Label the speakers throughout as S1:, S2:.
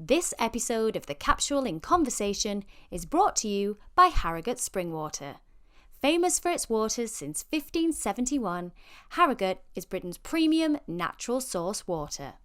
S1: This episode of The Capsule in Conversation is brought to you by Harrogate Springwater. Famous for its waters since 1571, Harrogate is Britain's premium natural source water.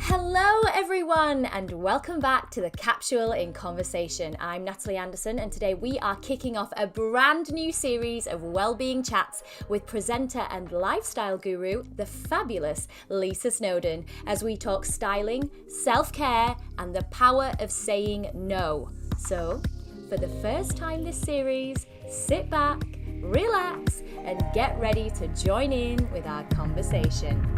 S1: Hello everyone and welcome back to The Capsule in Conversation. I'm Natalie Anderson and today we are kicking off a brand new series of wellbeing chats with presenter and lifestyle guru, the fabulous Lisa Snowdon, as we talk styling, self-care and the power of saying no. So, for the first time this series, sit back, relax and get ready to join in with our conversation.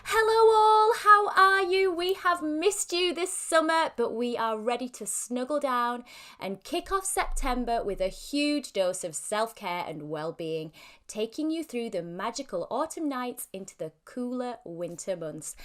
S1: Hello all, how are you? We have missed you this summer, but we are ready to snuggle down and kick off September with a huge dose of self-care and well-being, taking you through the magical autumn nights into the cooler winter months.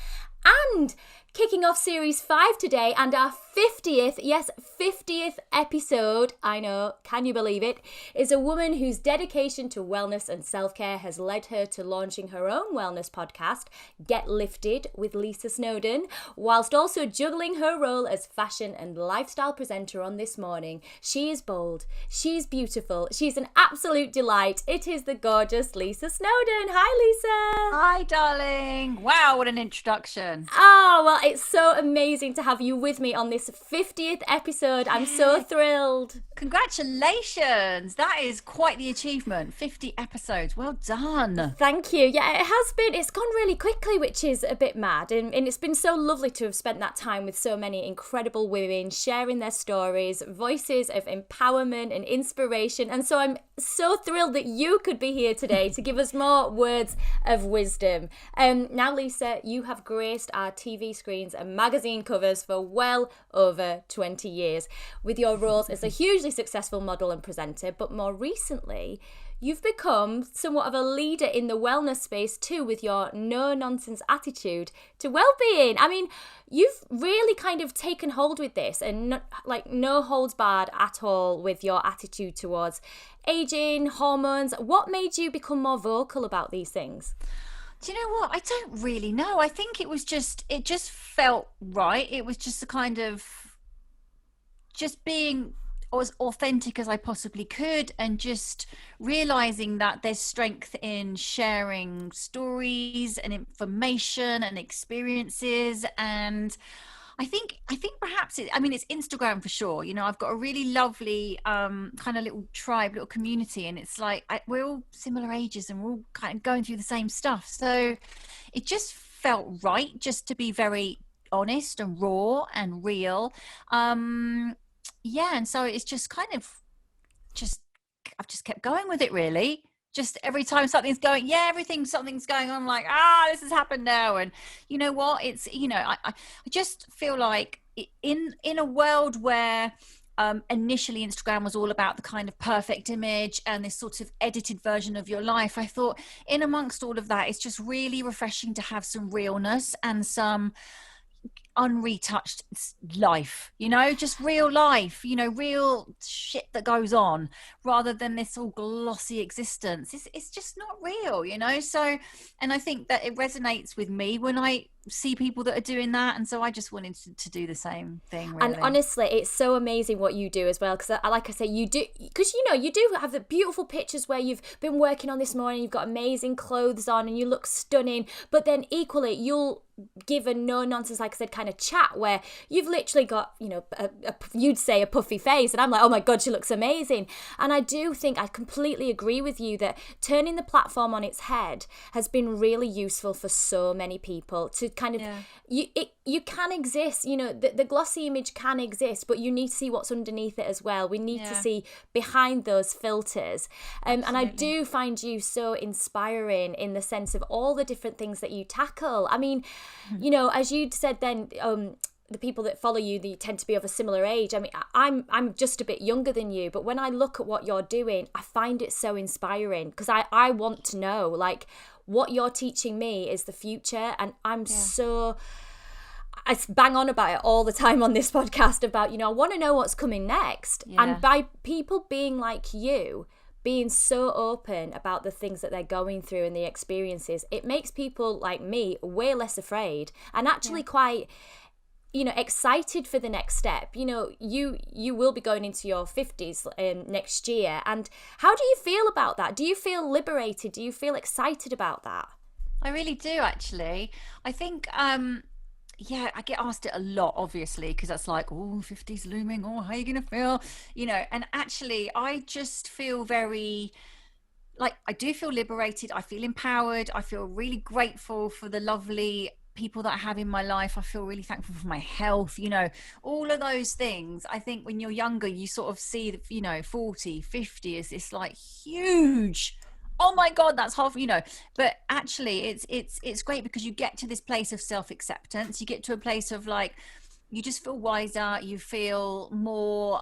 S1: And kicking off series 5 today and our 50th episode, I know, can you believe it, is a woman whose dedication to wellness and self-care has led her to launching her own wellness podcast, Get Lifted with Lisa Snowdon, whilst also juggling her role as fashion and lifestyle presenter on This Morning. She is bold, she's beautiful, she's an absolute delight. It is the gorgeous Lisa Snowdon. Hi Lisa.
S2: Hi darling. Wow, what an introduction.
S1: Oh, well, it's so amazing to have you with me on this 50th episode. I'm so thrilled.
S2: Congratulations. That is quite the achievement. 50 episodes. Well done.
S1: Thank you. Yeah, it has been. It's gone really quickly, which is a bit mad. And it's been so lovely to have spent that time with so many incredible women sharing their stories, voices of empowerment and inspiration. And so I'm so thrilled that you could be here today to give us more words of wisdom. Now, Lisa, you have graced our TV screens and magazine covers for well over 20 years with your roles as a hugely successful model and presenter, but more recently you've become somewhat of a leader in the wellness space too with your no-nonsense attitude to well-being. I mean, you've really kind of taken hold with this and no holds barred at all with your attitude towards aging, hormones. What made you become more vocal about these things?
S2: Do you know what? I don't really know. I think it just felt right. It was just a kind of just being as authentic as I possibly could and just realizing that there's strength in sharing stories and information and experiences. And I think perhaps it's Instagram for sure. You know, I've got a really lovely kind of little tribe, little community, and it's like we're all similar ages and we're all kind of going through the same stuff. So it just felt right just to be very honest and raw and real. And so it's just kind of I've just kept going with it really. Just every time something's going on, I'm like, this has happened now. And you know what? It's, I just feel like in a world where initially Instagram was all about the kind of perfect image and this sort of edited version of your life, I thought in amongst all of that, it's just really refreshing to have some realness and some unretouched life, just real life, real shit that goes on rather than this all glossy existence. It's just not real, so, and I think that it resonates with me when I see people that are doing that, and so I just wanted to do the same thing really.
S1: And honestly, it's so amazing what you do as well, because like I say, you do, because you do have the beautiful pictures where you've been working on This Morning, you've got amazing clothes on and you look stunning, but then equally you'll give a no nonsense, like I said, kind of chat where you've literally got, you'd say a puffy face, and I'm like, oh my God, she looks amazing. And I do think I completely agree with you that turning the platform on its head has been really useful for so many people to kind of, you can exist, the glossy image can exist, but you need to see what's underneath it as well. We need to see behind those filters. And I do find you so inspiring in the sense of all the different things that you tackle. I mean, as you'd said then, the people that follow you, they tend to be of a similar age. I mean, I'm just a bit younger than you, but when I look at what you're doing, I find it so inspiring, because I want to know, like, what you're teaching me is the future. And I'm so, I bang on about it all the time on this podcast about, I want to know what's coming next. And by people being like you, being so open about the things that they're going through and the experiences, it makes people like me way less afraid and actually quite, excited for the next step. You will be going into your 50s next year. And how do you feel about that? Do you feel liberated? Do you feel excited about that?
S2: I really do, actually. I think, I get asked it a lot, obviously, because that's like, oh, 50's looming. Oh, how are you going to feel? And actually, I just feel very, like, I do feel liberated. I feel empowered. I feel really grateful for the lovely people that I have in my life. I feel really thankful for my health, all of those things. I think when you're younger, you sort of see, 40, 50 is this like huge, oh my God, that's half, but actually it's great because you get to this place of self-acceptance. You get to a place of like, you just feel wiser. You feel more,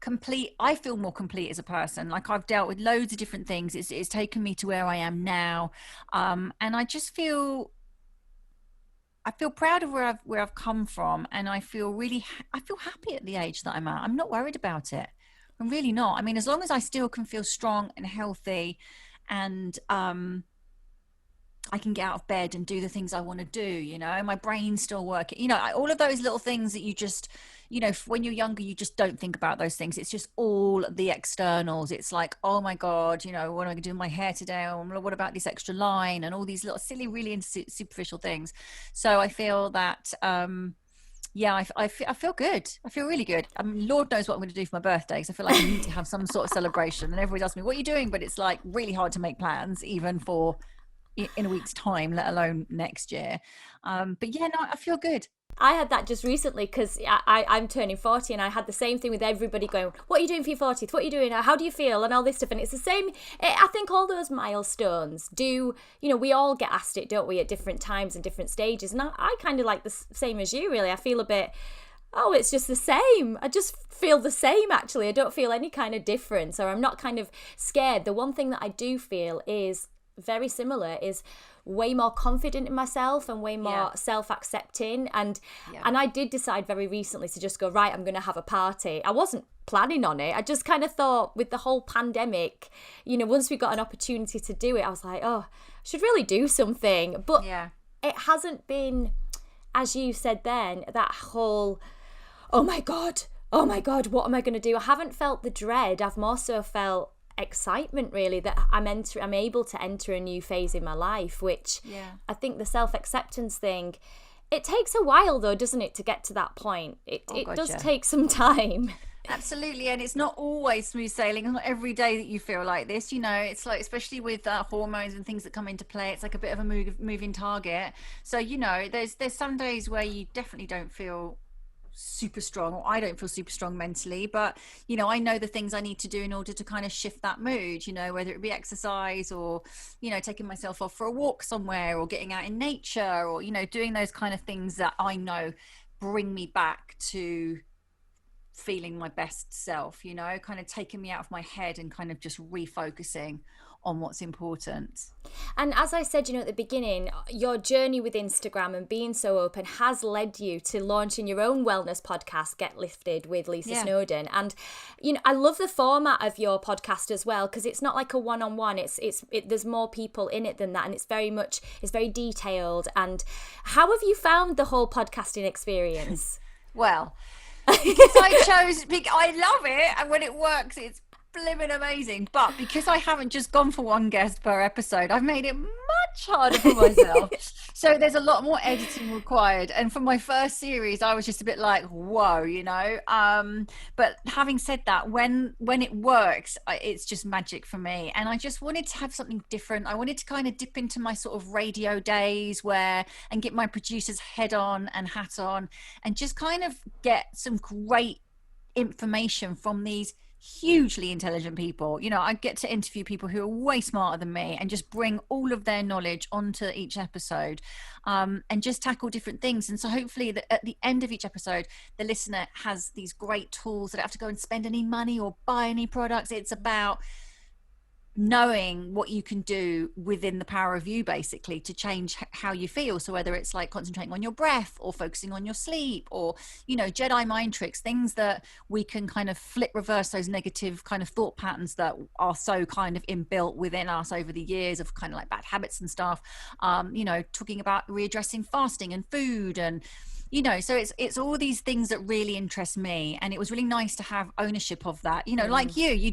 S2: complete. I feel more complete as a person. Like, I've dealt with loads of different things. It's taken me to where I am now. And I just feel proud of where I've come from. And I feel happy at the age that I'm at. I'm not worried about it. I'm really not. I mean, as long as I still can feel strong and healthy, and I can get out of bed and do the things I want to do, my brain's still working, all of those little things that you just, when you're younger, you just don't think about those things. It's just all the externals. It's like, oh my God, what am I going to do with my hair today? Or what about this extra line? And all these little silly, really superficial things. So I feel that, I feel good. I feel really good. I mean, Lord knows what I'm going to do for my birthday. So I feel like I need to have some sort of celebration. And everybody asks me, what are you doing? But it's like really hard to make plans, even for in a week's time, let alone next year. But yeah, no, I feel good.
S1: I had that just recently because I'm turning 40, and I had the same thing with everybody going, what are you doing for your 40th? What are you doing? How do you feel? And all this stuff. And it's the same. I think all those milestones do, we all get asked it, don't we, at different times and different stages. And I kind of like the same as you, really. I feel a bit, oh, it's just the same. I just feel the same, actually. I don't feel any kind of difference, or I'm not kind of scared. The one thing that I do feel is very similar, is way more confident in myself and way more self-accepting. And I did decide very recently to just go, right, I'm going to have a party. I wasn't planning on it. I just kind of thought, with the whole pandemic, once we got an opportunity to do it, I was like, oh, I should really do something. But it hasn't been, as you said then, that whole, oh my God, what am I going to do? I haven't felt the dread. I've more so felt excitement, really, that I'm able to enter a new phase in my life, which I think the self-acceptance thing, it takes a while though, doesn't it, to get to that point. It does take some time.
S2: Absolutely. And it's not always smooth sailing. It's not every day that you feel like this, it's like, especially with hormones and things that come into play, it's like a bit of a moving target. So there's some days where you definitely don't feel super strong, or I don't feel super strong mentally, but I know the things I need to do in order to kind of shift that mood, whether it be exercise, or taking myself off for a walk somewhere, or getting out in nature, or doing those kind of things that I know bring me back to feeling my best self, kind of taking me out of my head and kind of just refocusing on what's important.
S1: And as I said, at the beginning, your journey with Instagram and being so open has led you to launching your own wellness podcast, Get Lifted with Lisa Snowdon. And I love the format of your podcast as well, because it's not like a one-on-one. There's more people in it than that, and it's very detailed. And how have you found the whole podcasting experience?
S2: Well, because I love it, and when it works, it's blimmin' amazing. But because I haven't just gone for one guest per episode, I've made it much harder for myself. So there's a lot more editing required. And for my first series, I was just a bit like, whoa, but having said that, when it works, it's just magic for me. And I just wanted to have something different. I wanted to kind of dip into my sort of radio days and get my producer's head on and hat on, and just kind of get some great information from these hugely intelligent people. You know, I get to interview people who are way smarter than me and just bring all of their knowledge onto each episode, and just tackle different things. And so hopefully at the end of each episode, the listener has these great tools. They don't have to go and spend any money or buy any products. It's about knowing what you can do within the power of you, basically, to change how you feel. So whether it's like concentrating on your breath or focusing on your sleep, or, you know, Jedi mind tricks, things that we can kind of reverse those negative kind of thought patterns that are so kind of inbuilt within us over the years of kind of like bad habits and stuff. You know, talking about readdressing fasting and food, and you know, so it's all these things that really interest me, and it was really nice to have ownership of that. You know, like you're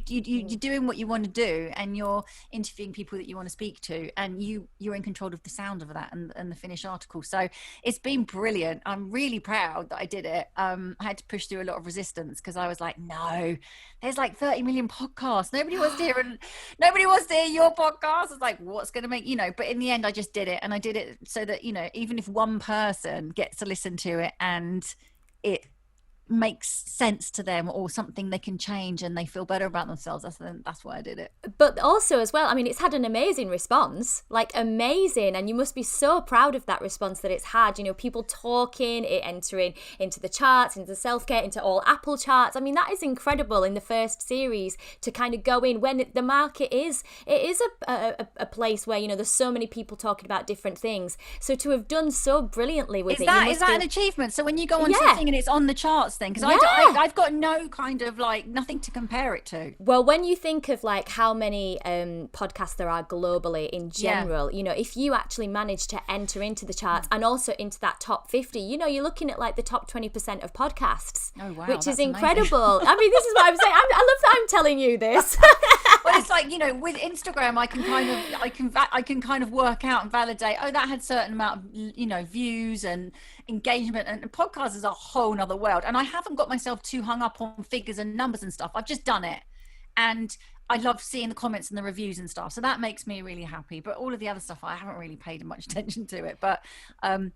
S2: doing what you want to do, and you're interviewing people that you want to speak to, and you're in control of the sound of that and the finished article. So it's been brilliant. I'm really proud that I did it. I had to push through a lot of resistance because I was like, no, there's like 30 million podcasts. Nobody wants to hear your podcast. It's like, what's going to make, you know, but in the end I just did it, and I did it so that, you know, even if one person gets to listen to it and it makes sense to them, or something they can change and they feel better about themselves, that's why I did it.
S1: But also as well, I mean, it's had an amazing response, like amazing, and you must be so proud of that response that it's had. You know, people talking, it entering into the charts, into self-care, into all Apple charts. I mean, that is incredible in the first series to kind of go in when the market is a place where, you know, there's so many people talking about different things. So to have done so brilliantly with
S2: is that an achievement? So when you go on to the thing and it's on the charts, then, because I've got no kind of like nothing to compare it to.
S1: Well, when you think of like how many podcasts there are globally in general, you know, if you actually manage to enter into the charts and also into that top 50, you know, you're looking at like the top 20% of podcasts.
S2: Oh wow,
S1: which is incredible. I mean, this is what I'm saying. I love that I'm telling you this.
S2: Well, it's like, you know, with Instagram, I can kind of work out and validate, oh, that had certain amount of, you know, views and engagement, and podcasts is a whole nother world. And I haven't got myself too hung up on figures and numbers and stuff. I've just done it, and I love seeing the comments and the reviews and stuff, so that makes me really happy. But all of the other stuff, I haven't really paid much attention to it. But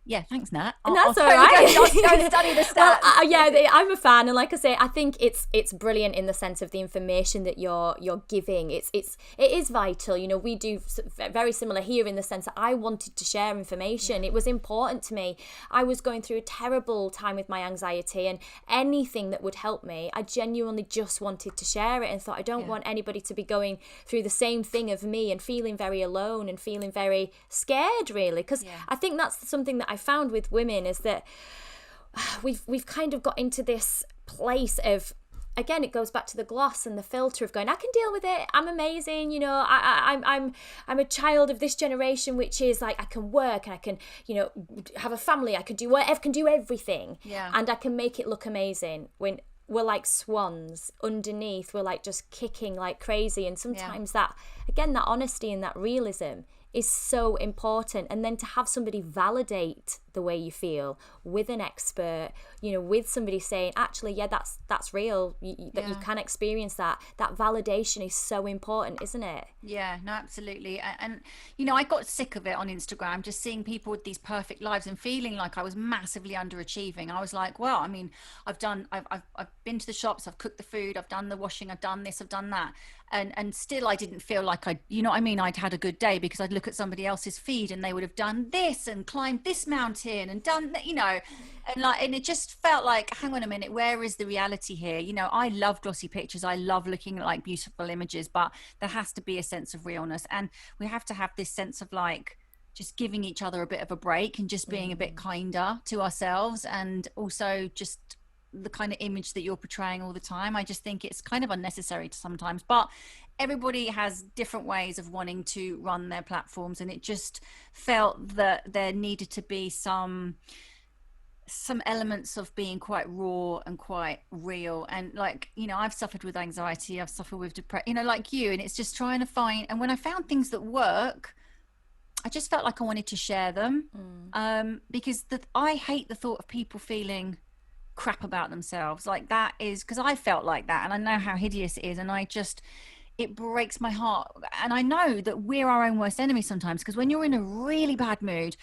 S2: yeah, thanks, Nat.
S1: That's all right.
S2: I'll go and study the stats.
S1: Well, yeah, I'm a fan, and like I say, I think it's brilliant in the sense of the information that you're giving. It is vital. You know, we do very similar here in the sense that I wanted to share information. It was important to me. I was going through a terrible time with my anxiety, and anything that would help me, I genuinely just wanted to share it, and thought I don't want anybody to be going through the same thing of me and feeling very alone and feeling very scared, really, because I think that's something that I found with women, is that we've kind of got into this place of, again, it goes back to the gloss and the filter of going, I can deal with it, I'm amazing, you know, I'm a child of this generation, which is like, I can work and I can, you know, have a family, I can do everything, and I can make it look amazing, when we're like swans underneath, we're like just kicking like crazy. And sometimes that, again, that honesty and that realism is so important. And then to have somebody validate the way you feel with an expert, you know, with somebody saying, actually, yeah, that's real, that you can experience that validation is so important, isn't it?
S2: Yeah, no, absolutely. And you know, I got sick of it on Instagram, just seeing people with these perfect lives and feeling like I was massively underachieving. I was like, well, I mean, I've been to the shops, I've cooked the food, I've done the washing, I've done this, I've done that, and still I didn't feel like you know what I mean, I'd had a good day, because I'd look at somebody else's feed and they would have done this and climbed this mountain and done that, you know, and it just felt like, hang on a minute, where is the reality here? You know, I love glossy pictures, I love looking at like beautiful images, but there has to be a sense of realness, and we have to have this sense of like just giving each other a bit of a break and just being a bit kinder to ourselves, and also just the kind of image that you're portraying all the time. I just think it's kind of unnecessary sometimes, but everybody has different ways of wanting to run their platforms, and it just felt that there needed to be some elements of being quite raw and quite real. And like, you know, I've suffered with anxiety, I've suffered with depression, you know, like you, and it's just trying to find, and when I found things that work, I just felt like I wanted to share them, because I hate the thought of people feeling crap about themselves. Like, that is, because I felt like that, and I know how hideous it is, and it breaks my heart. And I know that we're our own worst enemy sometimes, because when you're in a really bad mood,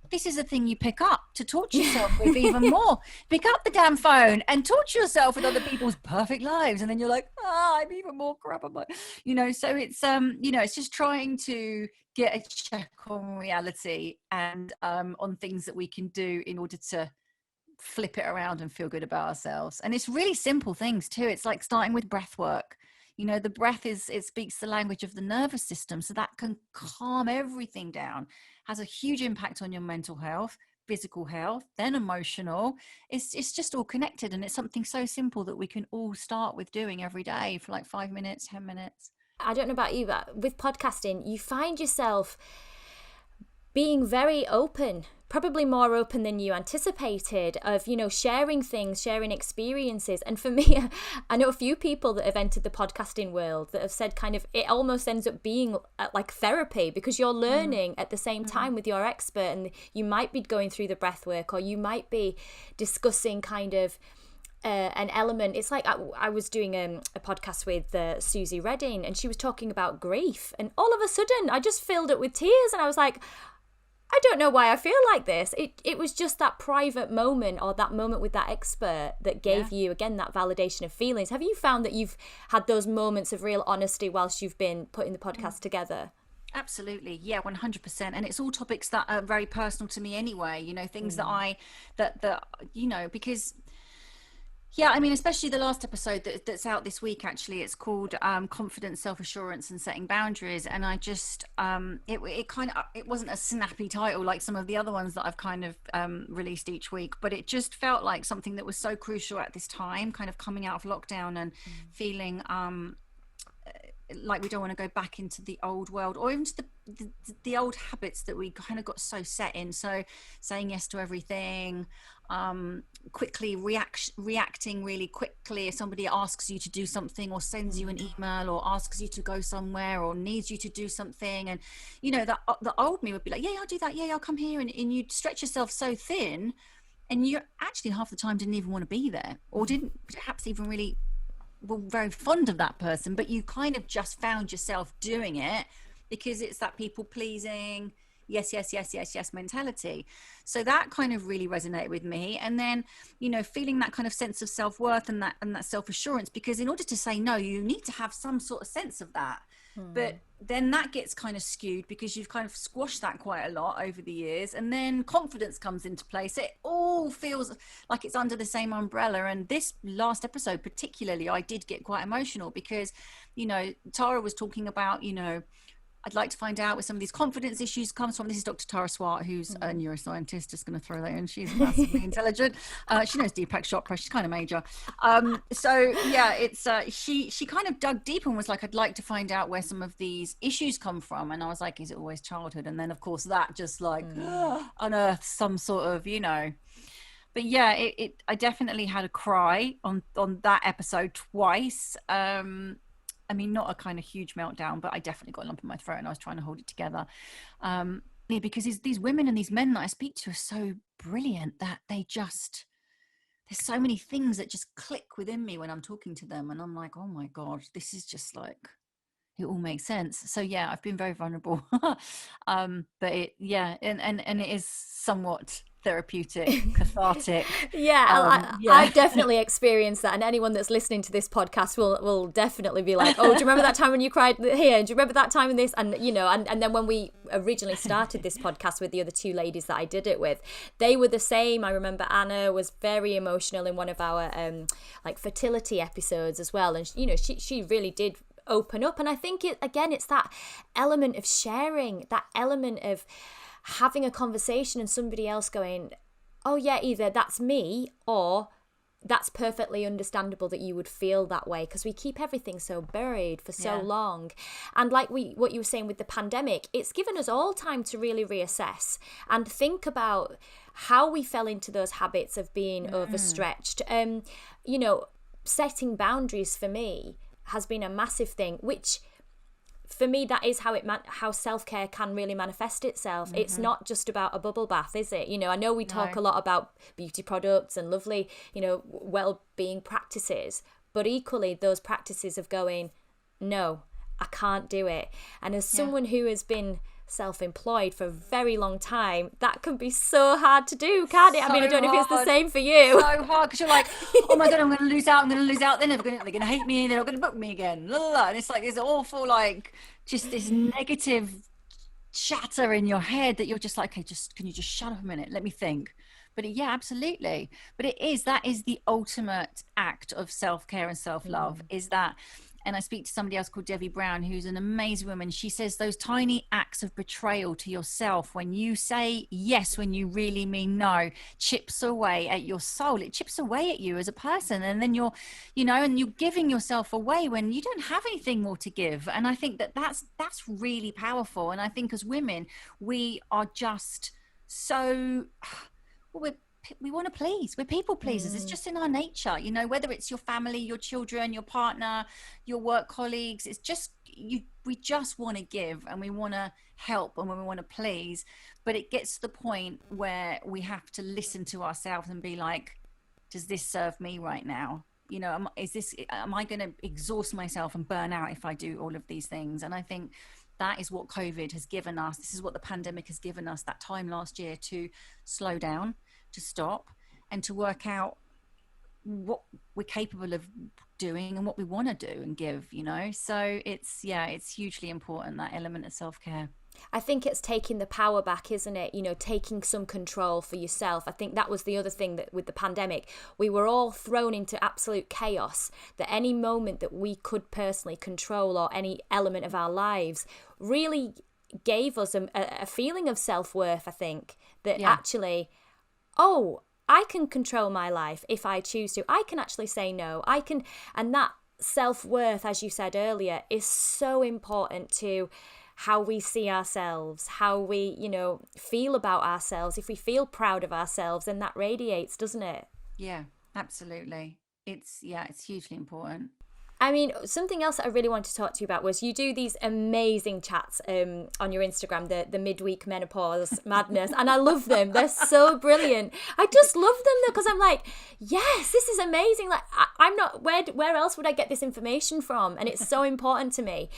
S2: this is a thing you pick up to torture yourself with even more. Pick up the damn phone and torture yourself with other people's perfect lives, and then you're like, I'm even more crap. I'm like, so it's it's just trying to get a check on reality and on things that we can do in order to flip it around and feel good about ourselves. And it's really simple things too. It's like starting with breath work. The breath it speaks the language of the nervous system, so that can calm everything down, has a huge impact on your mental health, physical health, then emotional. It's just all connected, and it's something so simple that we can all start with doing every day for like 5 minutes, 10 minutes.
S1: I don't know about you, but with podcasting, you find yourself being very open, probably more open than you anticipated, of, sharing things, sharing experiences. And for me, I know a few people that have entered the podcasting world that have said kind of it almost ends up being like therapy, because you're learning at the same time with your expert, and you might be going through the breath work, or you might be discussing kind of an element. It's like I was doing a podcast with Susie Redding, and she was talking about grief, and all of a sudden I just filled it with tears, and I was like, I don't know why I feel like this. It was just that private moment, or that moment with that expert, that gave you, again, that validation of feelings. Have you found that you've had those moments of real honesty whilst you've been putting the podcast together?
S2: Absolutely. Yeah, 100%. And it's all topics that are very personal to me anyway, things because yeah, I mean, especially the last episode that's out this week, actually, it's called Confidence, Self-Assurance and Setting Boundaries. And I just, it wasn't a snappy title like some of the other ones that I've kind of released each week, but it just felt like something that was so crucial at this time, kind of coming out of lockdown and feeling like we don't want to go back into the old world, or even to the old habits that we kind of got so set in. So saying yes to everything, quickly reacting really quickly if somebody asks you to do something, or sends you an email, or asks you to go somewhere, or needs you to do something. And that the old me would be like, yeah, I'll do that, yeah, I'll come here, and you'd stretch yourself so thin, and you actually half the time didn't even want to be there, or didn't perhaps even really were very fond of that person, but you kind of just found yourself doing it because it's that people pleasing, yes mentality. So that kind of really resonated with me. And then feeling that kind of sense of self-worth and that self-assurance, because in order to say no, you need to have some sort of sense of that. But then that gets kind of skewed because you've kind of squashed that quite a lot over the years, and then confidence comes into place. It all feels like it's under the same umbrella. And this last episode particularly, I did get quite emotional because Tara was talking about I'd like to find out where some of these confidence issues comes from. This is Dr. Tara Swart, who's a neuroscientist, just going to throw that in. She's massively intelligent. She knows Deepak Chopra. She's kind of major. So yeah, it's she kind of dug deep and was like, I'd like to find out where some of these issues come from. And I was like, is it always childhood? And then of course that just like unearths some sort of, But yeah, I definitely had a cry on that episode twice. I mean, not a kind of huge meltdown, but I definitely got a lump in my throat and I was trying to hold it together. Because these women and these men that I speak to are so brilliant that there's so many things that just click within me when I'm talking to them. And I'm like, oh my God, this is just like, it all makes sense. So yeah, I've been very vulnerable. But it is somewhat therapeutic, cathartic.
S1: I've definitely experienced that, and anyone that's listening to this podcast will definitely be like, oh, do you remember that time when you cried here? Do you remember that time in this? And and then when we originally started this podcast with the other two ladies that I did it with, they were the same. I remember Anna was very emotional in one of our like fertility episodes as well, and she really did open up. And I think it's that element of sharing, that element of having a conversation and somebody else going, oh yeah, either that's me or that's perfectly understandable that you would feel that way, because we keep everything so buried for so long. And like what you were saying with the pandemic, it's given us all time to really reassess and think about how we fell into those habits of being overstretched. Setting boundaries for me has been a massive thing, which for me, that is how self-care can really manifest itself. It's not just about a bubble bath, is it? I know we talk a lot about beauty products and lovely, well-being practices, but equally those practices of going, no, I can't do it. And as someone who has been self-employed for a very long time, that can be so hard to do, can't it? I mean, I don't know if it's the same for you.
S2: So hard, because you're like, oh my God, I'm going to lose out. Then they're going to hate me, and they're going to book me again. And it's like this awful, like, just this negative chatter in your head that you're just like, okay, can you just shut up a minute? Let me think. But yeah, absolutely. But that is the ultimate act of self-care and self-love, is that. And I speak to somebody else called Debbie Brown, who's an amazing woman. She says those tiny acts of betrayal to yourself, when you say yes when you really mean no, chips away at your soul. It chips away at you as a person. And then you're giving yourself away when you don't have anything more to give. And I think that's really powerful. And I think as women, we are just so, we want to please. We're people pleasers. It's just in our nature, whether it's your family, your children, your partner, your work colleagues. It's just we just want to give, and we want to help, and we want to please. But it gets to the point where we have to listen to ourselves and be like, does this serve me right now? Am I going to exhaust myself and burn out if I do all of these things? And I think that is what COVID has given us. This is what the pandemic has given us, that time last year to slow down, to stop, and to work out what we're capable of doing and what we want to do and give, so it's hugely important, that element of self-care.
S1: I think it's taking the power back, isn't it? Taking some control for yourself. I think that was the other thing, that with the pandemic, we were all thrown into absolute chaos, that any moment that we could personally control, or any element of our lives, really gave us a feeling of self-worth, I think, that actually, I can control my life if I choose to. I can actually say no. And that self-worth, as you said earlier, is so important to how we see ourselves, how we, feel about ourselves. If we feel proud of ourselves, then that radiates, doesn't it?
S2: Yeah, absolutely. It's hugely important.
S1: I mean, something else that I really wanted to talk to you about was you do these amazing chats on your Instagram, the Midweek Menopause Madness, and I love them. They're so brilliant. I just love them though, because I'm like, yes, this is amazing. Like, I'm not, where else would I get this information from? And it's so important to me.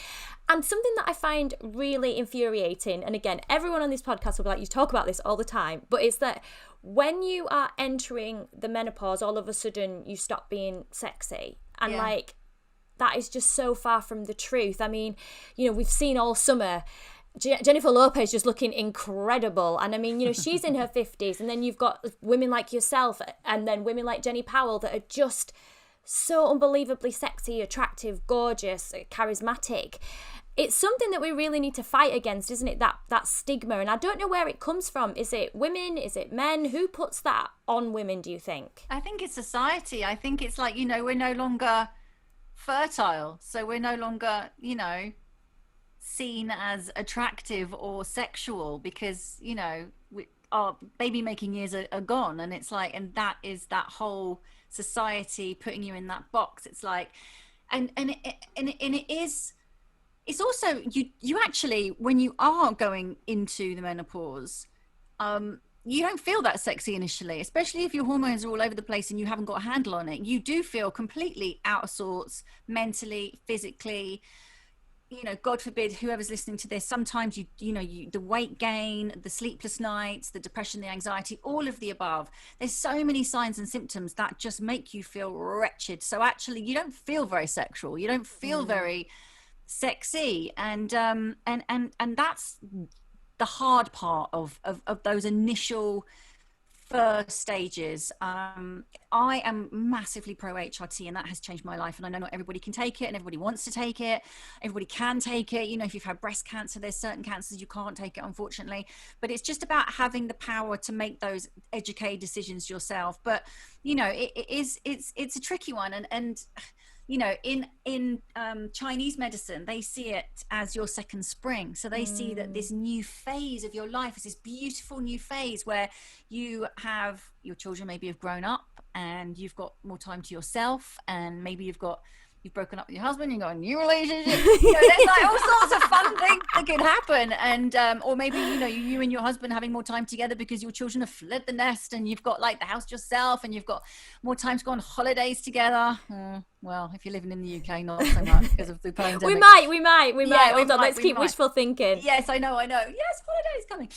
S1: And something that I find really infuriating, and again, everyone on this podcast will be like, you talk about this all the time, but it's that when you are entering the menopause, all of a sudden you stop being sexy. And like, that is just so far from the truth. I mean, we've seen all summer Jennifer Lopez just looking incredible. And I mean, she's in her 50s. And then you've got women like yourself, and then women like Jenny Powell that are just so unbelievably sexy, attractive, gorgeous, charismatic. It's something that we really need to fight against, isn't it? That stigma. And I don't know where it comes from. Is it women? Is it men? Who puts that on women, do you think?
S2: I think it's society. I think it's like, we're no longer fertile, so we're no longer seen as attractive or sexual, because our baby making years are gone, and it's like, and that is that whole society putting you in that box. It's like, and it is, it's also you actually, when you are going into the menopause, you don't feel that sexy initially, especially if your hormones are all over the place and you haven't got a handle on it. You do feel completely out of sorts, mentally, physically. God forbid, whoever's listening to this, sometimes you the weight gain, the sleepless nights, the depression, the anxiety, all of the above. There's so many signs and symptoms that just make you feel wretched. So actually, you don't feel very sexual. You don't feel very sexy, and that's the hard part of those initial first stages. I am massively pro HRT, and that has changed my life. And I know not everybody can take it, and everybody wants to take it. Everybody can take it. If you've had breast cancer, there's certain cancers you can't take it, unfortunately. But it's just about having the power to make those educated decisions yourself. But it's a tricky one, and in Chinese medicine, they see it as your second spring. So they see that this new phase of your life is this beautiful new phase where you have, your children maybe have grown up, and you've got more time to yourself, and maybe you've broken up with your husband, you've got a new relationship. There's like all sorts of fun things that could happen. And or maybe you and your husband having more time together because your children have fled the nest, and you've got like the house to yourself, and you've got more time to go on holidays together. Well, if you're living in the UK, not so much because of the pandemic.
S1: We might.
S2: Yeah,
S1: Hold on, let's keep wishful thinking.
S2: Yes, I know. Yes, holiday's coming.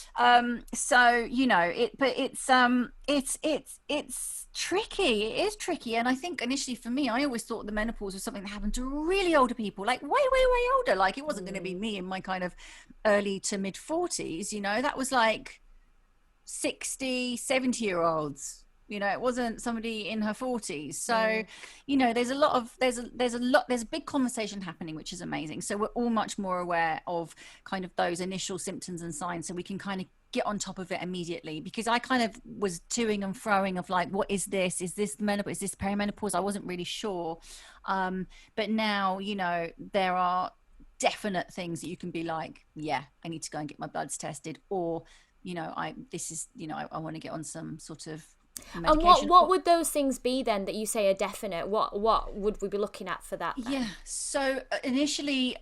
S2: So it's tricky. It is tricky, and I think initially for me, I always thought the menopause was something that happened to really older people, like way older. Like it wasn't going to be me in my kind of early to mid 40s. That was like 60, 70-year-olds. It wasn't somebody in her 40s. So there's a big conversation happening, which is amazing. So we're all much more aware of kind of those initial symptoms and signs, so we can kind of get on top of it immediately, because I kind of was toing and froing of like, what is this? Is this menopause? Is this perimenopause? I wasn't really sure. But now, there are definite things that you can be like, yeah, I need to go and get my bloods tested, or I want to get on some sort of medication.
S1: And what would those things be then that you say are definite? What would we be looking at for that then?
S2: Yeah, so initially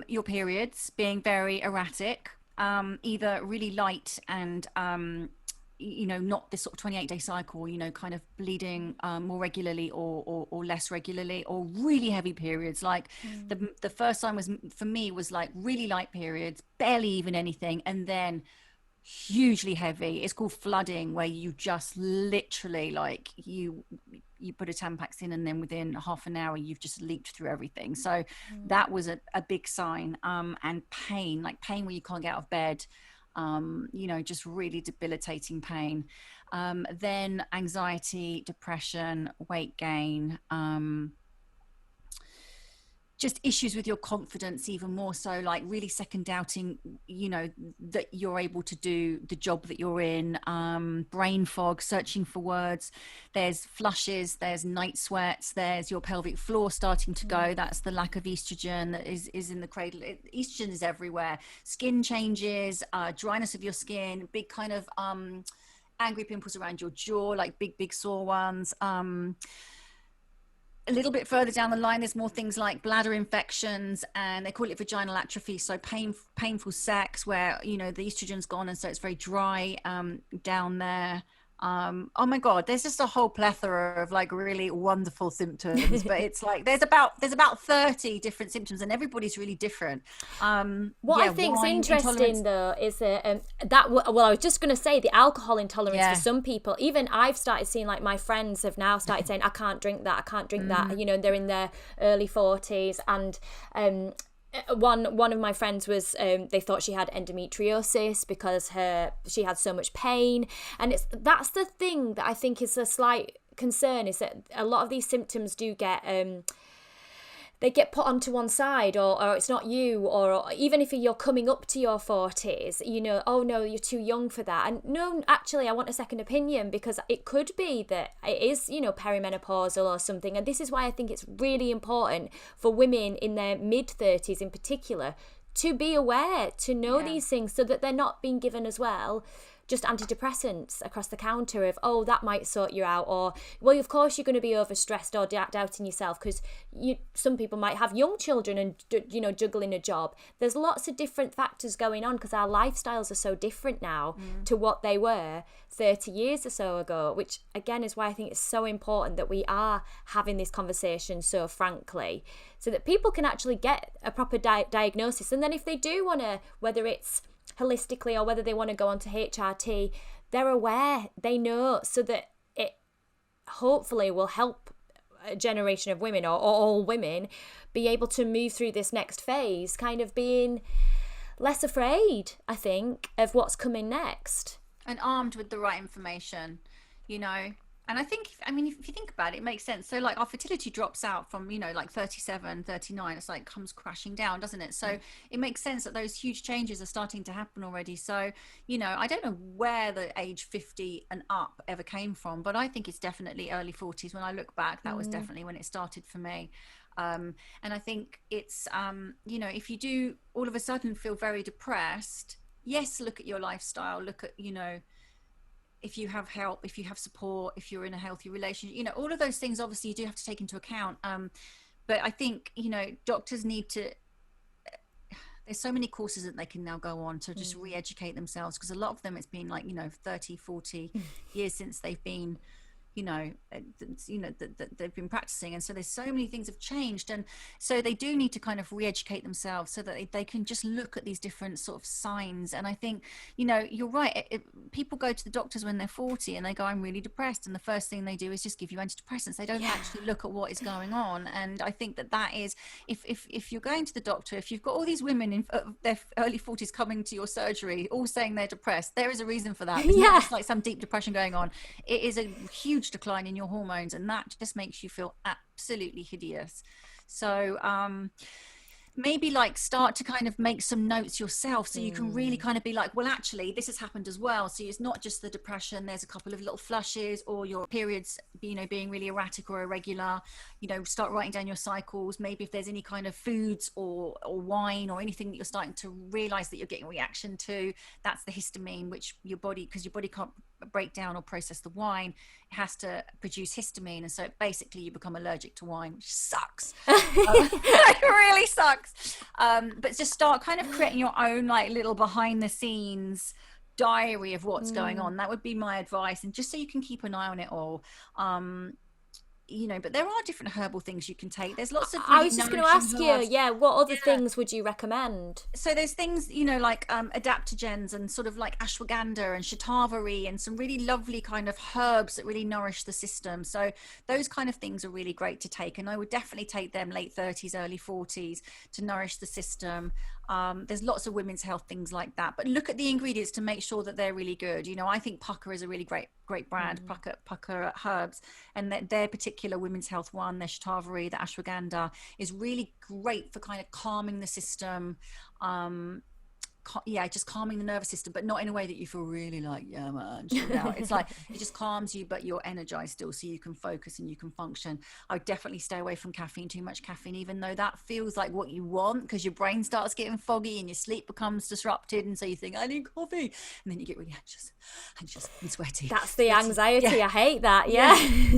S2: your periods being very erratic, either really light and not this sort of 28-day cycle, kind of bleeding more regularly or less regularly, or really heavy periods. Like the first time for me was like really light periods, barely even anything, and then hugely heavy. It's called flooding, where you just literally like you put a Tampax in, and then within half an hour you've just leaked through everything. So that was a big sign. And pain where you can't get out of bed, just really debilitating pain. Then anxiety, depression, weight gain, just issues with your confidence, even more so, like really second doubting, that you're able to do the job that you're in, brain fog, searching for words. There's flushes, there's night sweats, there's your pelvic floor starting to go. That's the lack of estrogen that is in the cradle. Estrogen is everywhere. Skin changes, dryness of your skin, big kind of angry pimples around your jaw, like big sore ones. A little bit further down the line, there's more things like bladder infections, and they call it vaginal atrophy. So painful sex, where the estrogen's gone, and so it's very dry down there. Oh my God, there's just a whole plethora of like really wonderful symptoms, but it's like there's about 30 different symptoms, and everybody's really different.
S1: What I think is interesting though is that I was just going to say the alcohol intolerance for some people. Even I've started seeing, like, my friends have now started saying, I can't drink that, that. They're in their early 40s, and one of my friends was they thought she had endometriosis because she had so much pain, and that's the thing that I think is a slight concern, is that a lot of these symptoms do get they get put onto one side, or it's not you, or even if you're coming up to your 40s, oh no, you're too young for that. And no, actually, I want a second opinion, because it could be that it is, perimenopausal or something. And this is why I think it's really important for women in their mid-30s in particular to be aware, to know these things, so that they're not being given as well just antidepressants across the counter of, oh, that might sort you out, or, well, of course you're going to be overstressed or doubting yourself because some people might have young children and juggling a job. There's lots of different factors going on because our lifestyles are so different now to what they were 30 years or so ago, which again is why I think it's so important that we are having this conversation so frankly, so that people can actually get a proper diagnosis. And then if they do want to, whether it's holistically or whether they want to go on to HRT, they're aware, they know, so that it hopefully will help a generation of women, or all women, be able to move through this next phase, kind of being less afraid, I think, of what's coming next.
S2: And armed with the right information, And I think, if you think about it, it makes sense. So like our fertility drops out from, like 37, 39, it's like comes crashing down, doesn't it? So it makes sense that those huge changes are starting to happen already. So, I don't know where the age 50 and up ever came from, but I think it's definitely early 40s. When I look back, that was definitely when it started for me. And I think it's, if you do all of a sudden feel very depressed, yes, look at your lifestyle, look at, if you have help, if you have support, if you're in a healthy relationship, all of those things obviously you do have to take into account. But I think, doctors need to, there's so many courses that they can now go on to just re-educate themselves, because a lot of them, it's been like, 30, 40 years since they've been that they've been practicing. And so there's so many things have changed, and so they do need to kind of re-educate themselves so that they can just look at these different sort of signs. And I think, you're right, people go to the doctors when they're 40 and they go, I'm really depressed, and the first thing they do is just give you antidepressants. They don't actually look at what is going on. And I think that is, if you're going to the doctor, if you've got all these women in their early 40s coming to your surgery all saying they're depressed, there is a reason for that. It's not just like some deep depression going on. It is a huge decline in your hormones, and that just makes you feel absolutely hideous. So maybe like start to kind of make some notes yourself, so you can really kind of be like, well, actually this has happened as well. So it's not just the depression, there's a couple of little flushes, or your periods being really erratic or irregular. Start writing down your cycles. Maybe if there's any kind of foods or wine or anything that you're starting to realize that you're getting a reaction to, that's the histamine, which your body, because your body can't break down or process the wine, it has to produce histamine, and so basically you become allergic to wine, which sucks. It really sucks. But just start kind of creating your own like little behind the scenes diary of what's going on. That would be my advice, and just so you can keep an eye on it all. But there are different herbal things you can take. There's lots of really
S1: I was just going to ask
S2: herbs.
S1: you, what other things would you recommend?
S2: So there's things, like adaptogens and sort of like ashwagandha and shatavari and some really lovely kind of herbs that really nourish the system. So those kind of things are really great to take, and I would definitely take them late 30s, early 40s to nourish the system. There's lots of women's health things like that, but look at the ingredients to make sure that they're really good. I think Pucker is a really great brand, Pucker Herbs, and their particular women's health one, their shatavari, the ashwagandha, is really great for kind of calming the system. Just calming the nervous system, but not in a way that you feel really like, man, chill out. It's like it just calms you, but you're energized still, so you can focus and you can function. I would definitely stay away from caffeine, too much caffeine, even though that feels like what you want, because your brain starts getting foggy and your sleep becomes disrupted, and so you think, I need coffee, and then you get really anxious and sweaty.
S1: That's the anxiety. I hate that.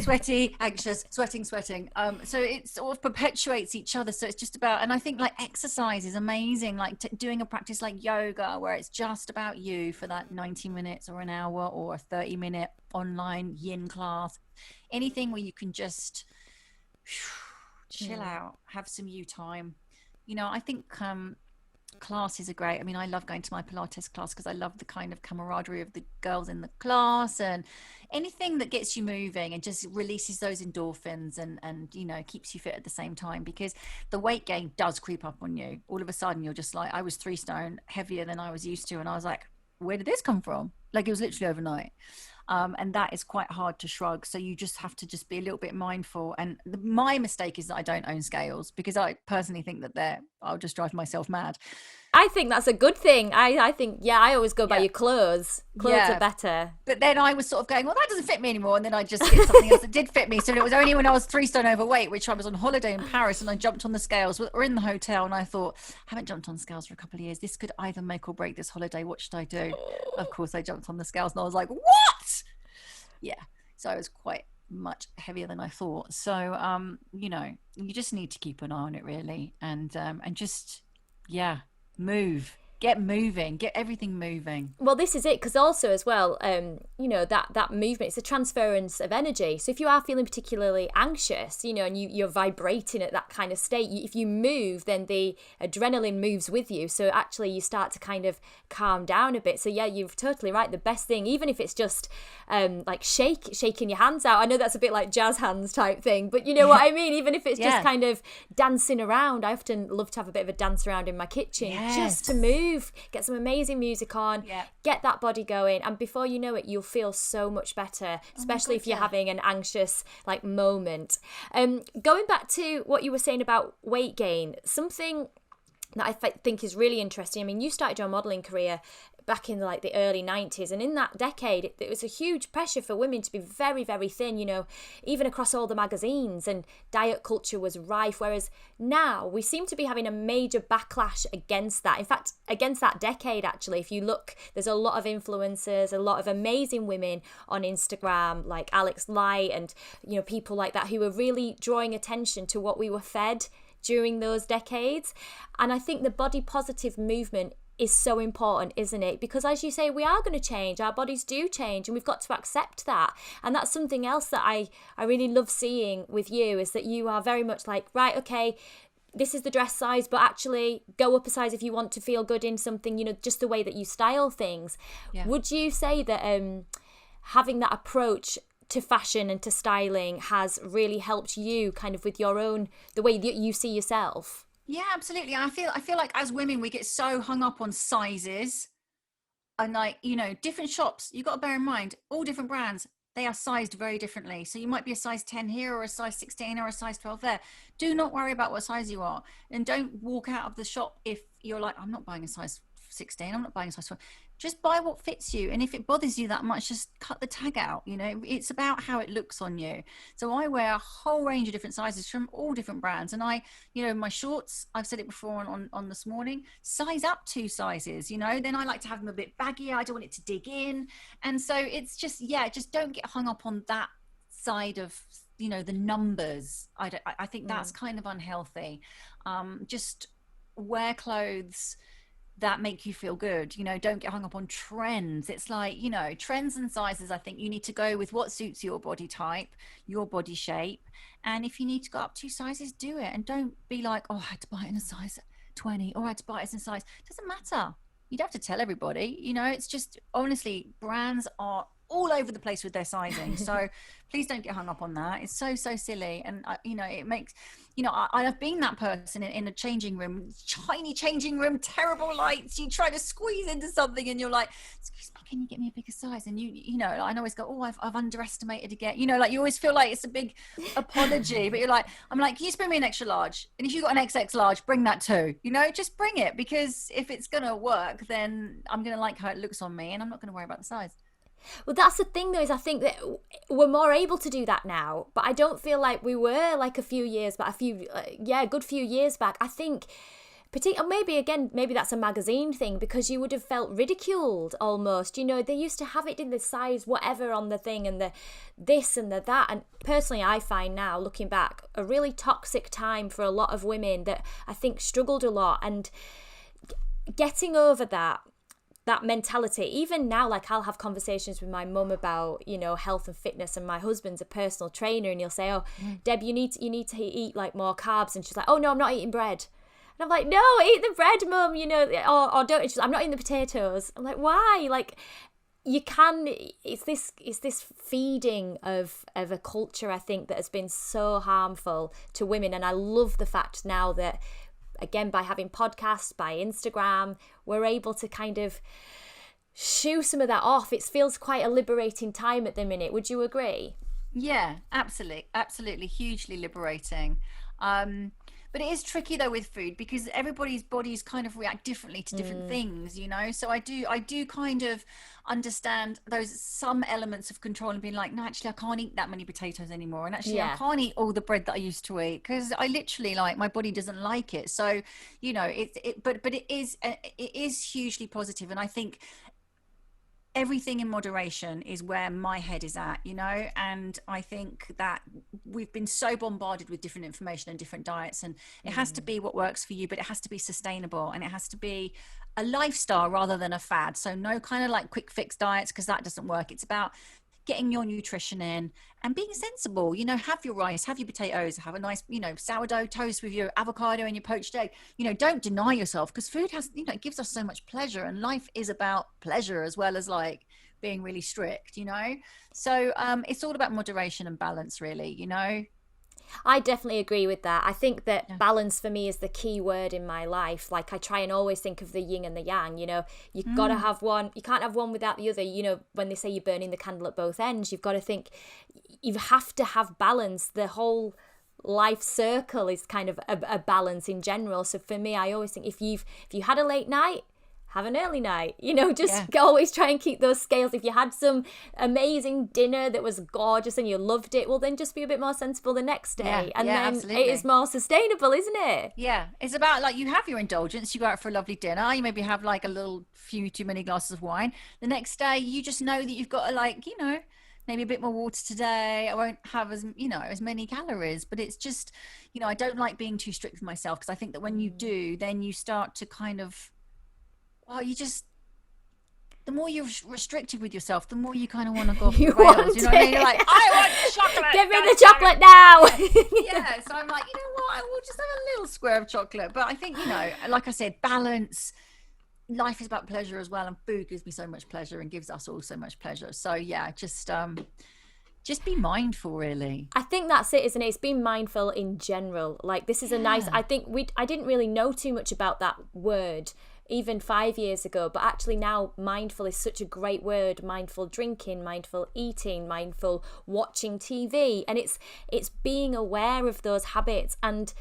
S2: Sweaty, anxious, sweating. So it sort of perpetuates each other. So it's just about, and I think like exercise is amazing, like doing a practice like yoga, where it's just about you for that 90 minutes or an hour or a 30-minute online yin class, anything where you can just chill out, have some you time. I think classes are great. I mean, I love going to my Pilates class because I love the kind of camaraderie of the girls in the class, and anything that gets you moving and just releases those endorphins and keeps you fit at the same time, because the weight gain does creep up on you. All of a sudden you're just like, I was 3 stone heavier than I was used to, and I was like, where did this come from? Like, it was literally overnight. And that is quite hard to shrug. So you just have to just be a little bit mindful. And my mistake is that I don't own scales, because I personally think that I'll just drive myself mad.
S1: I think that's a good thing. I think, I always go by your clothes. Clothes are better.
S2: But then I was sort of going, well, that doesn't fit me anymore. And then I just get something else that did fit me. So it was only when I was 3 stone overweight, which I was on holiday in Paris, and I jumped on the scales. We're in the hotel, and I thought, I haven't jumped on scales for a couple of years. This could either make or break this holiday. What should I do? Of course, I jumped on the scales, and I was like, what? Yeah. So I was quite much heavier than I thought. So, you just need to keep an eye on it, really. And just, move. Get moving, get everything moving.
S1: Well, this is it, because also as well, that movement, it's a transference of energy. So if you are feeling particularly anxious, and you're vibrating at that kind of state, if you move, then the adrenaline moves with you. So actually you start to kind of calm down a bit. So you're totally right. The best thing, even if it's just like shaking your hands out. I know that's a bit like jazz hands type thing, but you know what I mean? Even if it's just kind of dancing around. I often love to have a bit of a dance around in my kitchen just to move. Get some amazing music on, get that body going, and before you know it, you'll feel so much better, especially if you're having an anxious moment. Going back to what you were saying about weight gain, something that I think is really interesting. I mean, you started your modelling career back in the early 90s, and in that decade it was a huge pressure for women to be very, very thin, even across all the magazines, and diet culture was rife, whereas now we seem to be having a major backlash against that. In fact, against that decade, actually. If you look, there's a lot of influencers, a lot of amazing women on Instagram like Alex Light and people like that, who are really drawing attention to what we were fed during those decades. And I think the body positive movement is so important, isn't it? Because as you say, we are going to change, our bodies do change, and we've got to accept that. And that's something else that I really love seeing with you, is that you are very much like, right, okay, this is the dress size, but actually go up a size if you want to feel good in something, you know, just the way that you style things.
S2: Yeah.
S1: Would you say that having that approach to fashion and to styling has really helped you kind of with your own, the way that you see yourself?
S2: Yeah, absolutely. I feel like as women, we get so hung up on sizes, and like, you know, different shops, you got to bear in mind, all different brands, they are sized very differently. So you might be a size 10 here, or a size 16, or a size 12 there. Do not worry about what size you are, and don't walk out of the shop if you're like, I'm not buying a size 16, I'm not buying a size 12. Just buy what fits you, and if it bothers you that much, just cut the tag out. You know, it's about how it looks on you. So I wear a whole range of different sizes from all different brands, and I, you know, my shorts, I've said it before on this morning, size up 2 sizes. You know, then I like to have them a bit baggier, I don't want it to dig in. And so it's just, yeah, just don't get hung up on that side of, you know, the numbers. I think that's kind of unhealthy. Just wear clothes that make you feel good. You know, don't get hung up on trends. It's like, you know, trends and sizes, I think you need to go with what suits your body type, your body shape. And if you need to go up 2 sizes, do it. And don't be like, oh, I had to buy it in a size 20, or I had to buy it in a size. It doesn't matter. You don't have to tell everybody. You know, it's just, honestly, brands are all over the place with their sizing. So please don't get hung up on that. It's so silly. And you know, it makes, you know, I've been that person in a changing room, tiny changing room, terrible lights, you try to squeeze into something and you're like, excuse me, can you get me a bigger size? And you know, I always go, oh, I've underestimated again, you know, like you always feel like it's a big apology, but you're like, I'm like, can you bring me an extra large? And if you've got an XX large, bring that too, you know, just bring it, because if it's gonna work, then I'm gonna like how it looks on me, and I'm not gonna worry about the size.
S1: Well, that's the thing though, is I think that we're more able to do that now, but I don't feel like we were like a few years back, a good few years back. I think, maybe that's a magazine thing, because you would have felt ridiculed almost. You know, they used to have it in the size whatever on the thing, and the this and the that. And personally, I find now, looking back, a really toxic time for a lot of women that I think struggled a lot. And getting over that mentality, even now, like I'll have conversations with my mum about, you know, health and fitness, and my husband's a personal trainer, and he'll say, oh, Deb, you need to eat like more carbs, and she's like, oh no, I'm not eating bread. And I'm like, no, eat the bread, mum, you know, or don't. She's like, I'm not eating the potatoes. I'm like, why? Like, you can, it's this feeding of a culture, I think, that has been so harmful to women. And I love the fact now that, again, by having podcasts, by Instagram, we're able to kind of shoo some of that off. It feels quite a liberating time at the minute. Would you agree?
S2: Yeah, absolutely hugely liberating. But it is tricky though with food, because everybody's bodies kind of react differently to different things, you know. So I do kind of understand those some elements of control, and being like, no, actually I can't eat that many potatoes anymore, and actually I can't eat all the bread that I used to eat, because I literally, like, my body doesn't like it. So, you know, but it is hugely positive, and I think everything in moderation is where my head is at, you know. And I think that we've been so bombarded with different information and different diets, and it has to be what works for you, but it has to be sustainable, and it has to be a lifestyle rather than a fad. So no kind of like quick fix diets, because that doesn't work. It's about getting your nutrition in and being sensible. You know, have your rice, have your potatoes, have a nice, you know, sourdough toast with your avocado and your poached egg. You know, don't deny yourself, because food has, you know, it gives us so much pleasure, and life is about pleasure as well as like being really strict, you know. So it's all about moderation and balance, really, you know.
S1: I definitely agree with that. I think that balance for me is the key word in my life. Like, I try and always think of the yin and the yang, you know. You've got to have one. You can't have one without the other. You know, when they say you're burning the candle at both ends, you've got to think, you have to have balance. The whole life circle is kind of a balance in general. So for me, I always think, if you had a late night, have an early night, you know, just always try and keep those scales. If you had some amazing dinner that was gorgeous and you loved it, well, then just be a bit more sensible the next day. And then absolutely. It is more sustainable, isn't it?
S2: Yeah. It's about, like, you have your indulgence, you go out for a lovely dinner, you maybe have like a little few too many glasses of wine. The next day, you just know that you've got to, like, you know, maybe a bit more water today. I won't have as, you know, as many calories, but it's just, you know, I don't like being too strict with myself, because I think that when you do, then you start to kind of Oh, the more you're restricted with yourself, the more you kind of want to go off the
S1: You
S2: rails.
S1: want
S2: You know what I mean?
S1: it.
S2: You're like, I want chocolate.
S1: Give me the chocolate now.
S2: Yeah. So I'm like, you know what? I will just have a little square of chocolate. But I think, like I said, balance. Life is about pleasure as well, and food gives me so much pleasure and gives us all so much pleasure. So yeah, just be mindful, really.
S1: I think that's it, isn't it? It's being mindful in general. Like, this is a nice, I think I didn't really know too much about that word even 5 years ago, but actually now mindful is such a great word. Mindful drinking, mindful eating, mindful watching TV, and it's being aware of those habits, and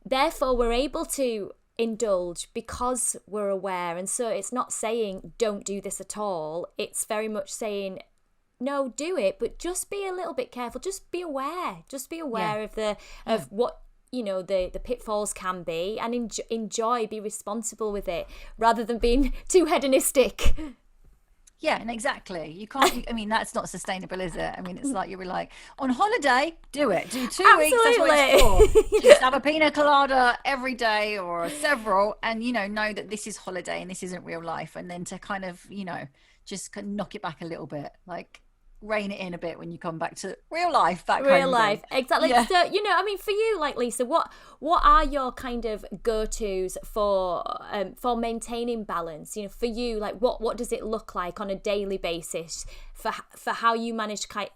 S1: therefore we're able to indulge because we're aware. And so it's not saying don't do this at all, it's very much saying no, do it, but just be a little bit careful. Just be aware of what the pitfalls can be, and enjoy, be responsible with it, rather than being too hedonistic.
S2: Yeah, and exactly. You can't. I mean, that's not sustainable, is it? I mean, it's like you were like on holiday. Do it. Do 2 weeks. That's what it's for. Just have a pina colada every day or several, and know that this is holiday and this isn't real life. And then to kind of just kind of knock it back a little bit, like rein it in a bit when you come back to real life. That
S1: real life, exactly.
S2: Yeah.
S1: So I mean, for you, like Lisa, what are your kind of go-tos for maintaining balance? For you, like what does it look like on a daily basis for how you manage to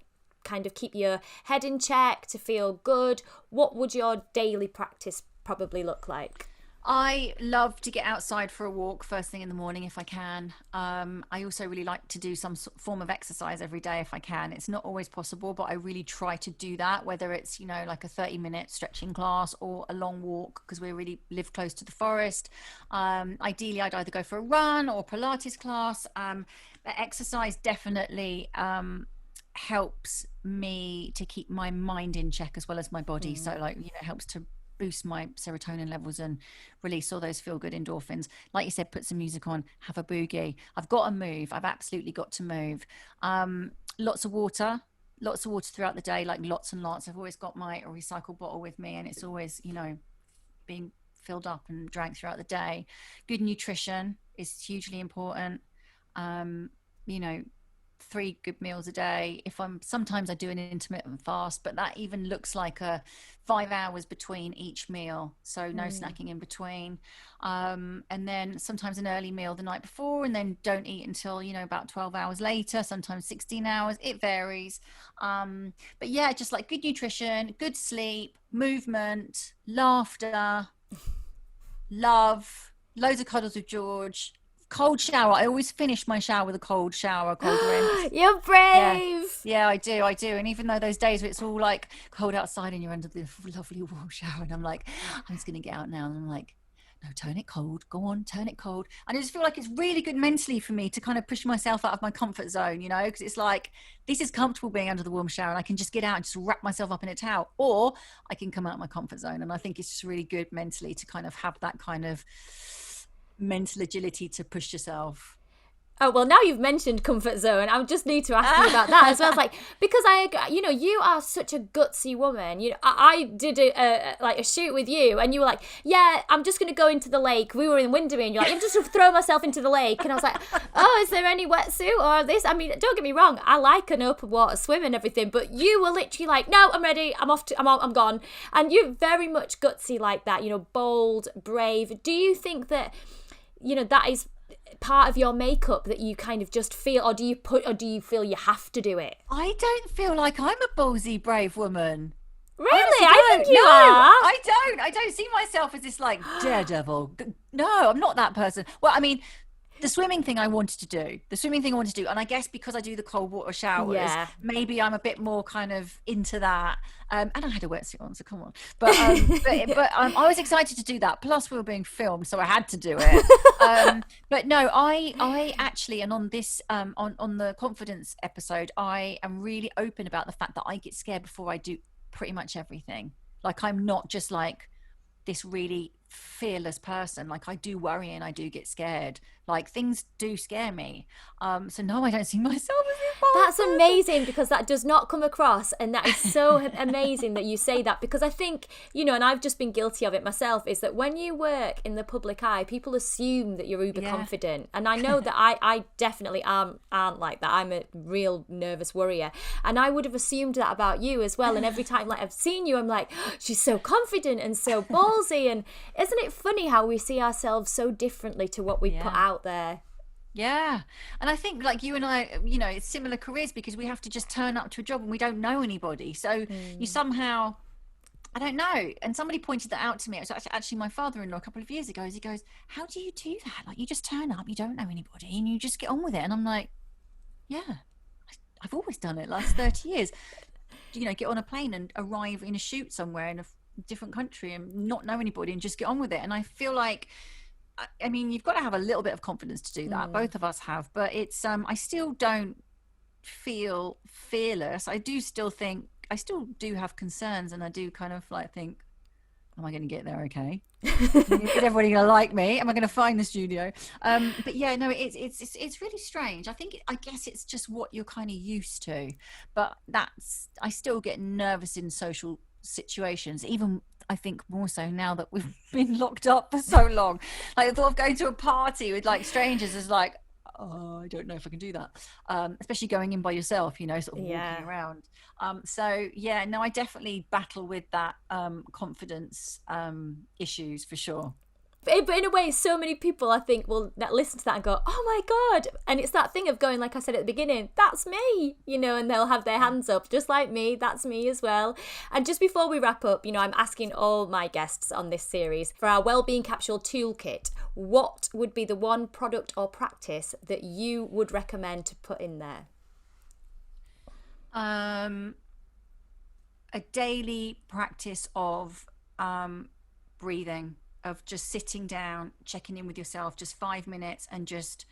S1: kind of keep your head in check, to feel good? What would your daily practice probably look like?
S2: I love to get outside for a walk first thing in the morning if I can. I also really like to do some form of exercise every day if I can. It's not always possible, but I really try to do that, whether it's, like a 30-minute stretching class or a long walk, because we really live close to the forest. Ideally, I'd either go for a run or Pilates class. But exercise definitely helps me to keep my mind in check as well as my body. So it helps to boost my serotonin levels and release all those feel good endorphins. Like you said, put some music on, have a boogie. I've got to move. I've absolutely got to move. Lots of water throughout the day, like lots and lots. I've always got my recycled bottle with me, and it's always being filled up and drank throughout the day. Good nutrition is hugely important. 3 good meals a day. Sometimes I do an intermittent fast, but that even looks like 5 hours between each meal, so no snacking in between. And then sometimes an early meal the night before, and then don't eat until about 12 hours later, sometimes 16 hours. It varies. But yeah, just like good nutrition, good sleep, movement, laughter, love, loads of cuddles with George. Cold shower. I always finish my shower with a cold shower, cold rinse.
S1: You're brave.
S2: Yeah, I do. And even though those days where it's all like cold outside and you're under the lovely warm shower, and I'm like, I'm just gonna get out now, and I'm like, no, turn it cold. Go on, turn it cold. And I just feel like it's really good mentally for me to kind of push myself out of my comfort zone, because it's like, this is comfortable being under the warm shower, and I can just get out and just wrap myself up in a towel, or I can come out of my comfort zone. And I think it's just really good mentally to kind of have that kind of mental agility to push yourself.
S1: Oh, well, now you've mentioned comfort zone, I just need to ask you about that as well. It's like, because you are such a gutsy woman. I did a shoot with you, and you were like, yeah, I'm just going to go into the lake. We were in Windermere, and you're like, I'm just going to throw myself into the lake. And I was like, oh, is there any wetsuit or this? I mean, don't get me wrong, I like an open water swim and everything, but you were literally like, no, I'm ready. I'm gone. And you're very much gutsy like that, bold, brave. Do you think that, that is part of your makeup, that you kind of just feel, or do you feel you have to do it?
S2: I don't feel like I'm a ballsy, brave woman.
S1: Really? I think you are.
S2: I don't see myself as this like daredevil. No, I'm not that person. Well, I mean, the swimming thing I wanted to do, and I guess because I do the cold water showers, maybe I'm a bit more kind of into that. And I had a wetsuit on, so come on. But I was excited to do that. Plus, we were being filmed, so I had to do it. But no, I actually, and on this, on the confidence episode, I am really open about the fact that I get scared before I do pretty much everything. Like, I'm not just like this really fearless person. Like, I do worry and I do get scared. Like, things do scare me. So no, I don't see myself as
S1: That's amazing, because that does not come across, and that is so amazing that you say that, because I think, and I've just been guilty of it myself, is that when you work in the public eye, people assume that you're uber confident, and I know that I definitely aren't like that. I'm a real nervous worrier, and I would have assumed that about you as well, and every time like I've seen you, I'm like, oh, she's so confident and so ballsy, and isn't it funny how we see ourselves so differently to what we put out there?
S2: Yeah. And I think like you and I, it's similar careers, because we have to just turn up to a job and we don't know anybody. So you somehow, I don't know. And somebody pointed that out to me. It was actually my father-in-law a couple of years ago. He goes, how do you do that? Like, you just turn up, you don't know anybody, and you just get on with it. And I'm like, yeah, I've always done it last 30 years. Get on a plane and arrive in a shoot somewhere in a different country and not know anybody and just get on with it. And I feel like, I mean, you've got to have a little bit of confidence to do that. Both of us have, but it's I still don't feel fearless. I do still have concerns, and I do kind of like think, am I going to get there okay? Is everybody going to like me? Am I going to find the studio? But yeah, no, it's really strange. I guess it's just what you're kind of used to, but I still get nervous in social situations, even I think more so now that we've been locked up for so long. Like, the thought of going to a party with like strangers is like, oh, I don't know if I can do that, especially going in by yourself, sort of walking around. So yeah, no, I definitely battle with that confidence issues for sure.
S1: But in a way, so many people, I think, will listen to that and go, oh my God. And it's that thing of going, like I said at the beginning, that's me, and they'll have their hands up, just like me, that's me as well. And just before we wrap up, I'm asking all my guests on this series for our Wellbeing Capsule Toolkit, what would be the one product or practice that you would recommend to put in there?
S2: A daily practice of breathing, of just sitting down, checking in with yourself, just 5 minutes, and just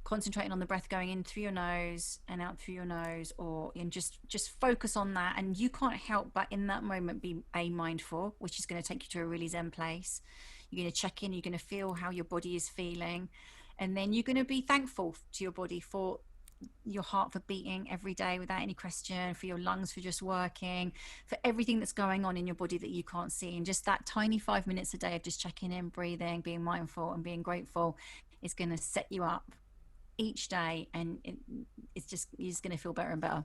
S2: concentrating on the breath going in through your nose and out through your nose, and just focus on that. And you can't help but in that moment be mindful, which is going to take you to a really zen place. You're going to check in, you're going to feel how your body is feeling, and then you're going to be thankful to your body for your heart for beating every day without any question, for your lungs for just working, for everything that's going on in your body that you can't see. And just that tiny 5 minutes a day of just checking in, breathing, being mindful and being grateful is going to set you up each day, and you're just going to feel better and better.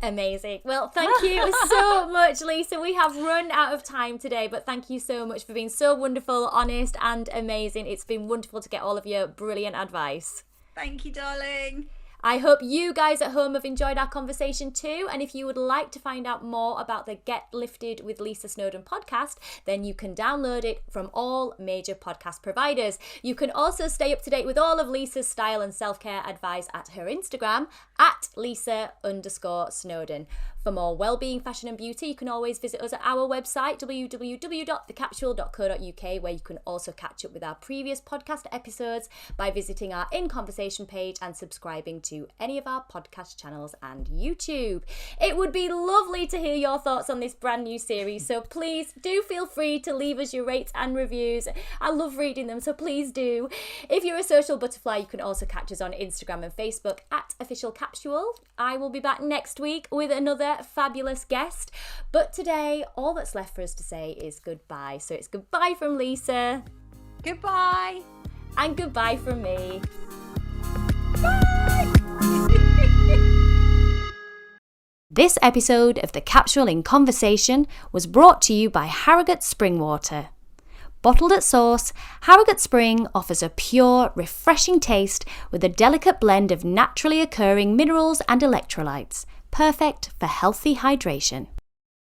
S1: Amazing. Well, thank you so much, Lisa. We have run out of time today, but thank you so much for being so wonderful, honest and amazing. It's been wonderful to get all of your brilliant advice.
S2: Thank you, darling.
S1: I hope you guys at home have enjoyed our conversation too. And if you would like to find out more about the Get Lifted with Lisa Snowdon podcast, then you can download it from all major podcast providers. You can also stay up to date with all of Lisa's style and self-care advice at her Instagram at Lisa_Snowdon. For more wellbeing, fashion and beauty, you can always visit us at our website, www.thecapsule.co.uk, where you can also catch up with our previous podcast episodes by visiting our In Conversation page and subscribing to any of our podcast channels and YouTube. It would be lovely to hear your thoughts on this brand new series, so please do feel free to leave us your rates and reviews. I love reading them, so please do. If you're a social butterfly, you can also catch us on Instagram and Facebook at Official Capsule. I will be back next week with another fabulous guest, but today all that's left for us to say is goodbye. So it's goodbye from Lisa,
S2: goodbye,
S1: and goodbye from me.
S2: Bye.
S1: This episode of The Capsule in Conversation was brought to you by Harrogate Spring Water. Bottled at source, Harrogate Spring offers a pure, refreshing taste with a delicate blend of naturally occurring minerals and electrolytes, perfect for healthy hydration.